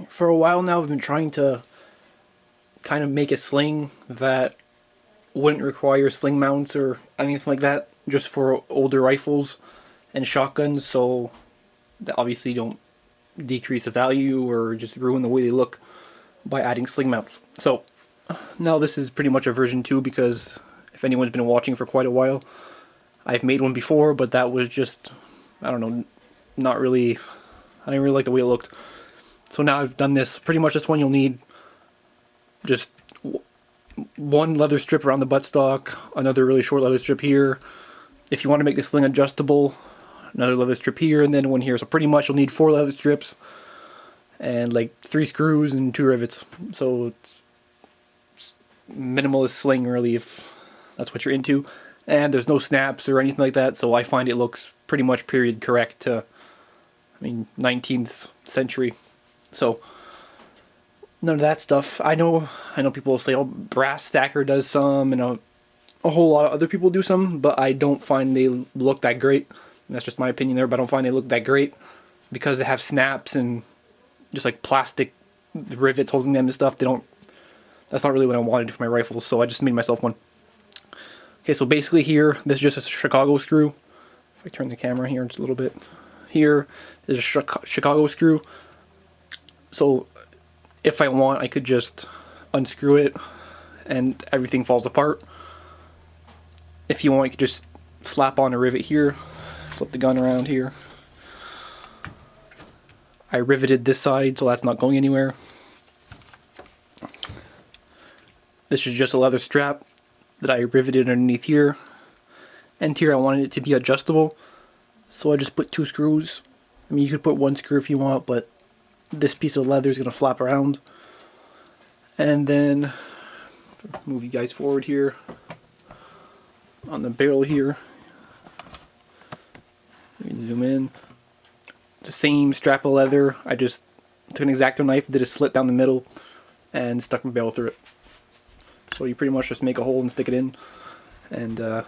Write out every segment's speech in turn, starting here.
For a while now, I've been trying to kind of make a sling that wouldn't require sling mounts or anything like that, just for older rifles and shotguns, so that obviously don't decrease the value or just ruin the way they look by adding sling mounts. So now this is pretty much a version 2, because if anyone's been watching for quite a while, I've made one before, but that was just, I don't know, not really, I didn't really like the way it looked. So now I've done this, pretty much this one you'll need just one leather strip around the buttstock, another really short leather strip here. If you want to make the sling adjustable, another leather strip here, and then one here. So pretty much you'll need 4 leather strips and like 3 screws and 2 rivets. So it's minimalist sling really, if that's what you're into. And there's no snaps or anything like that, so I find it looks pretty much period correct to, 19th century. So none of that stuff. I know people will say, oh, Brass Stacker does some, and a whole lot of other people do some, but I don't find they look that great. And that's just my opinion there, but I don't find they look that great because they have snaps and just like plastic rivets holding them and stuff. That's not really what I wanted for my rifles, so I just made myself one. Okay, so basically here, this is just a Chicago screw. If I turn the camera here just a little bit. Here is a Chicago screw. So if I want, I could just unscrew it and everything falls apart. If you want, you could just slap on a rivet here, flip the gun around here. I riveted this side, so that's not going anywhere. This is just a leather strap that I riveted underneath here. And here I wanted it to be adjustable, so I just put 2 screws. You could put 1 screw if you want, but this piece of leather is going to flap around. And then, move you guys forward here, on the barrel here. You can zoom in. The same strap of leather. I just took an X-Acto knife, did a slit down the middle, and stuck my barrel through it. So you pretty much just make a hole and stick it in, and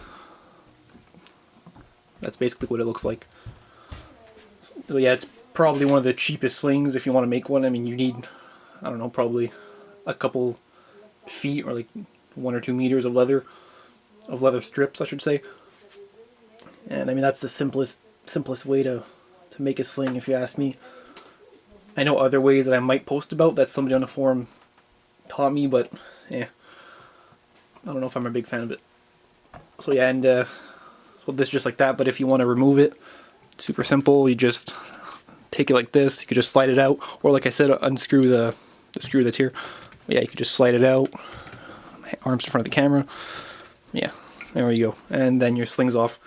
that's basically what it looks like. So yeah, it's probably one of the cheapest slings if you want to make one. You need, I don't know, probably a couple feet or like 1 or 2 meters of leather strips, I should say. And that's the simplest way to make a sling, if you ask me. I know other ways that I might post about that somebody on the forum taught me, but yeah, I don't know if I'm a big fan of it. So yeah, and so this is just like that, but if you want to remove it, super simple. You just take it like this. You could just slide it out, or like I said, unscrew the screw that's here. But yeah, you could just slide it out. My arms in front of the camera. Yeah, there you go. And then your sling's off.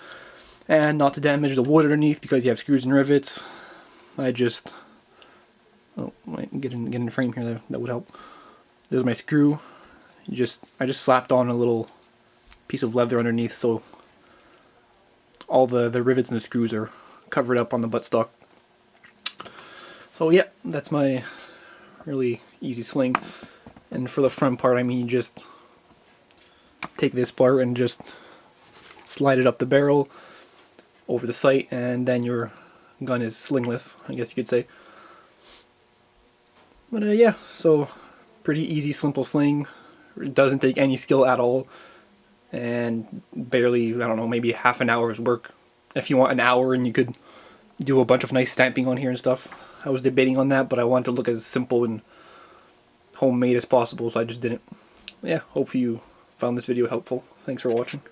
And not to damage the wood underneath, because you have screws and rivets, I just, oh, wait, get in the frame here. That would help. There's my screw. I just slapped on a little piece of leather underneath, so all the rivets and the screws are covered up on the buttstock. So yeah, that's my really easy sling. And for the front part, you just take this part and just slide it up the barrel over the sight, and then your gun is slingless, I guess you could say. But yeah, so pretty easy, simple sling. It doesn't take any skill at all, and barely, I don't know, maybe half an hour's work. If you want an hour and you could do a bunch of nice stamping on here and stuff. I was debating on that, but I wanted to look as simple and homemade as possible, so I just didn't. Yeah, hopefully you found this video helpful. Thanks for watching.